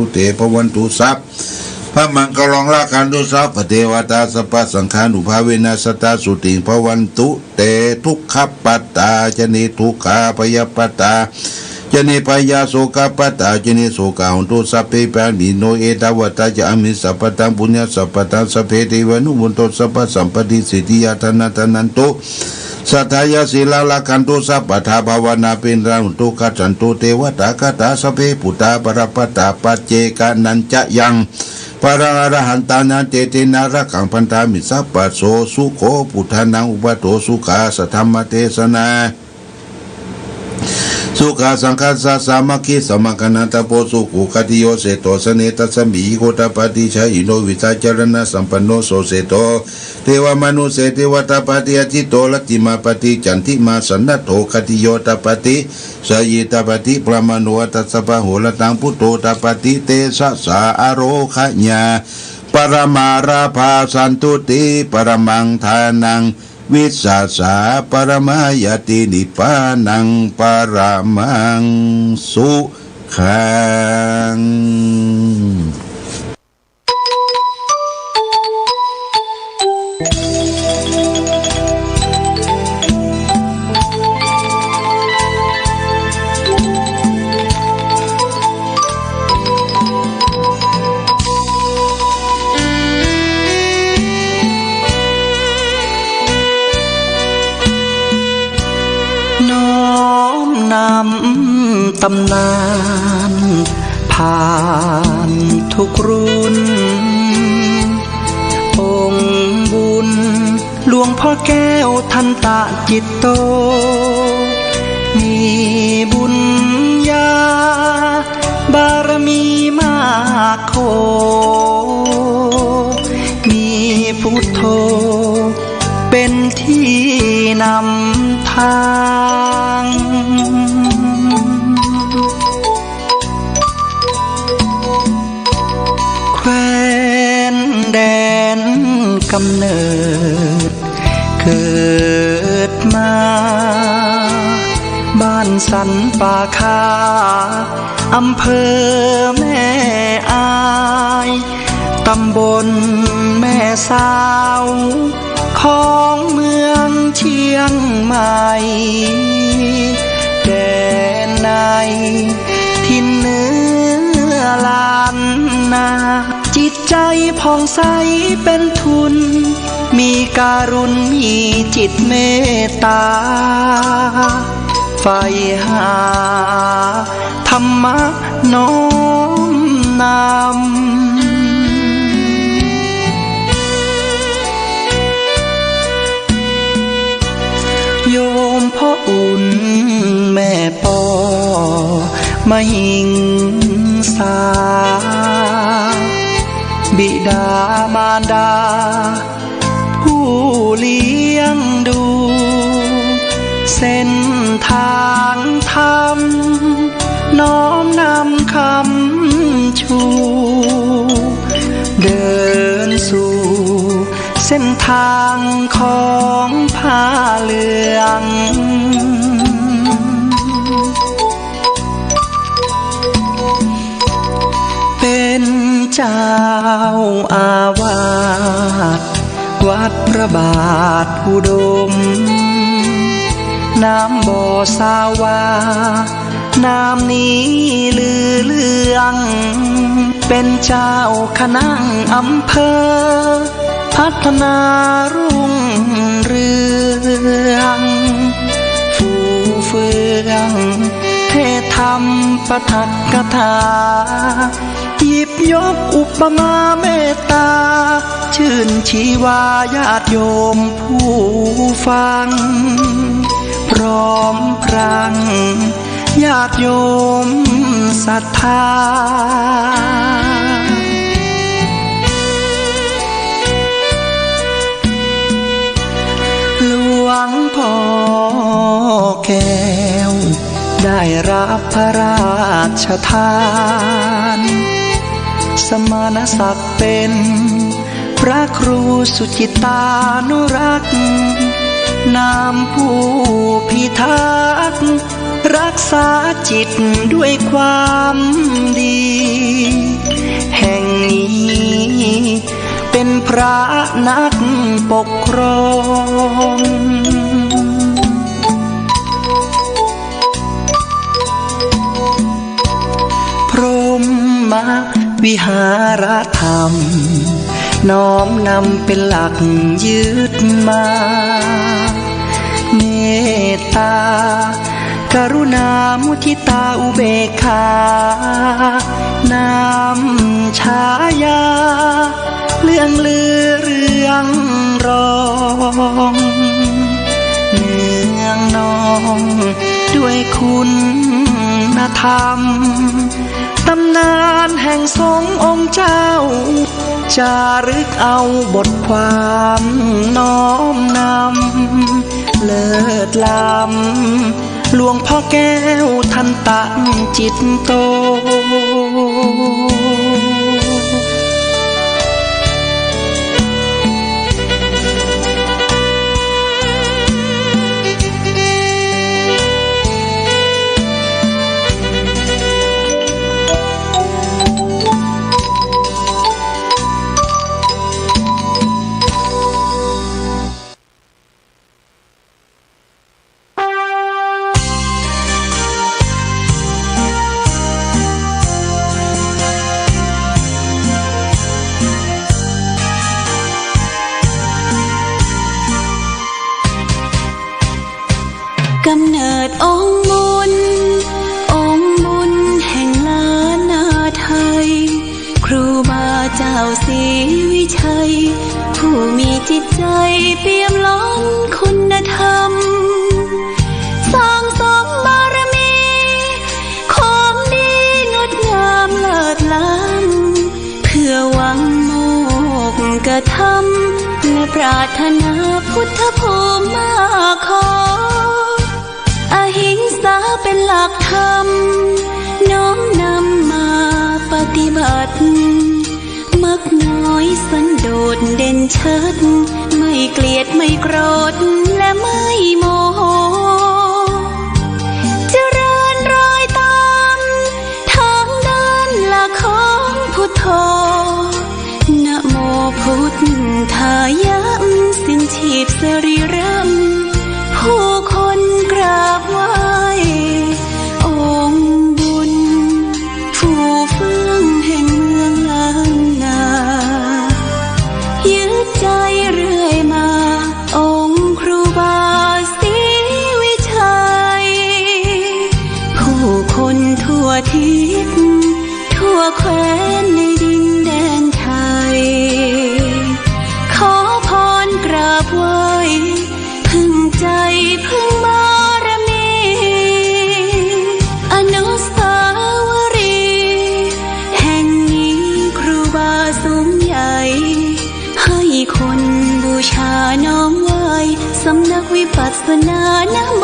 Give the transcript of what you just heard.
ตุเตภวันตุสัพพระมังกรองละการตุสัพพเทวตาสัพพสังฆานุภาเวนัสตาสุติภวันตุเตทุกขปัตตาจเนทุกขาพยปัตตาจเนพยาโสกปัตตาจเนโสกาหุนตุสัพเพปานิโนเอตวัตตาจะอมิสัพพตังปุญญสัพพตังสัพเพเทวานุบุนโตสัพพสัมปติสิทธิยาธนาธนันตุสัทธายาศิลาลาคันตุสัพพทาภาวนาเป็นราหุตุกัจจันตุเทวตาคตาสัพเพปุตตาปรปัตตาปัจเจกานันจะยังปะรังอรหันตานันเตตินารักังพันธามิสัพพโสสุโขพุทธานังอุปโตสุขาสัทธรรมเทศนาสุขาสังฆาสามัคคีสมังคณตโพสุขุคติโยเสโตสเนตัสมิโคตปฏิชัยโนวิตาจารณะสัมปันโนโสเสโตเทวมนุเสเทวตาปฏิอจิโตลัตติมาปฏิจันทิมาสันนโตคติโยตปฏิสยิตปฏิปรมานุตัสสะปะโหระตังพุทโธตปฏิเตสะสาอโรคญาปรมาราภาสันตุติปรมังทานังวิสัสสะปรมายตินิพพานังปรมังสุขังตำนานผ่านทุกรุ่นองค์บุญหลวงพ่อแก้วทันตะจิตโตมีบุญญาบารมีมากโคมีพุทโธเป็นที่นำทางแคว้นแดนกำเนิดเกิดมาบ้านสันป่าคาอำเภอแม่อายตำบลแม่สาวของเมืองเชียงใหม่แดนในทินเนื้อลานนาจิตใจผ่องใสเป็นทุนมีการุณมีจิตเมตตาใฝ่หาธรรมะน้อมนำโยมพ่ออุ่นแม่ปอมาหิงสาบิดามารดาผู้เลี้ยงดูเส้นทางธรรมน้อมนำคำชูเดินสู่เส้นทางของผ้าเหลืองเป็นเจ้าอาวาสวัดพระบาทอุดมน้ำบ่อสาวาน้ำนี้ลือเลืองเป็นเจ้าคณะอำเภอพัฒนารุ่งเรืองฟูเฟืองเทศธรรมปทักกถาหยิบยกอุปมาเมตตาชื่นชีวาญาติโยมผู้ฟังพร้อมพรังญาติโยมศรัทธาหลวงพ่อแก้วได้รับพระราชทานสมณศักดิ์เป็นพระครูสุจิตานุรักษ์ นามผู้พิทักษ์ รักษาจิตด้วยความดี แห่งนี้เป็นพระนักปกครองพรหมวิหารธรรมน้อมนำเป็นหลักยึดมาเมตตากรุณามุทิตาอุเบกขานำฉายาเรื่องลือเรื่องรองเนืองนองด้วยคุณธรรมตำนานแห่งทรงองค์เจ้าจารึกเอาบทความน้อมนำเลิศล้ำหลวงพ่อแก้วท่านตั้งจิตโตกำเนิดองค์บุญแห่งล้านนาไทยครูบาเจ้าศรีวิชัยผู้มีจิตใจเปี่ยมล้นคุณธรรมสร้างสมบารมีของดีงดงามเลิศล้ำเพื่อหวังโมกกระทำและปรารถนาพุทธภูมิมาขออหิงสาเป็นหลักธรรมน้อมนำมาปฏิบัติมักน้อยสันโดษเด่นเชิดไม่เกลียดไม่โกรธและไม่โมโหเจริญรอยตามทางเดินหลักของพุทโธนะโมพุทธายะสิ้นชีพสรีรัมผู้คนกราบไหว้องค์บุญผู้เฟื่องแห่งเมืองล้านนายึดใจเรื่อยมาองค์ครูบาศรีวิชัยผู้คนทั่วทิศทั่วแคว้นในดินแดนไทยขอพรกราบไหว้พึ่งใจพึ่งบารมีอนุสาวรีย์แห่งนี้ครูบาสูงใหญ่ให้คนบูชาน้อมไหว้สำนักวิปัสสนานะโม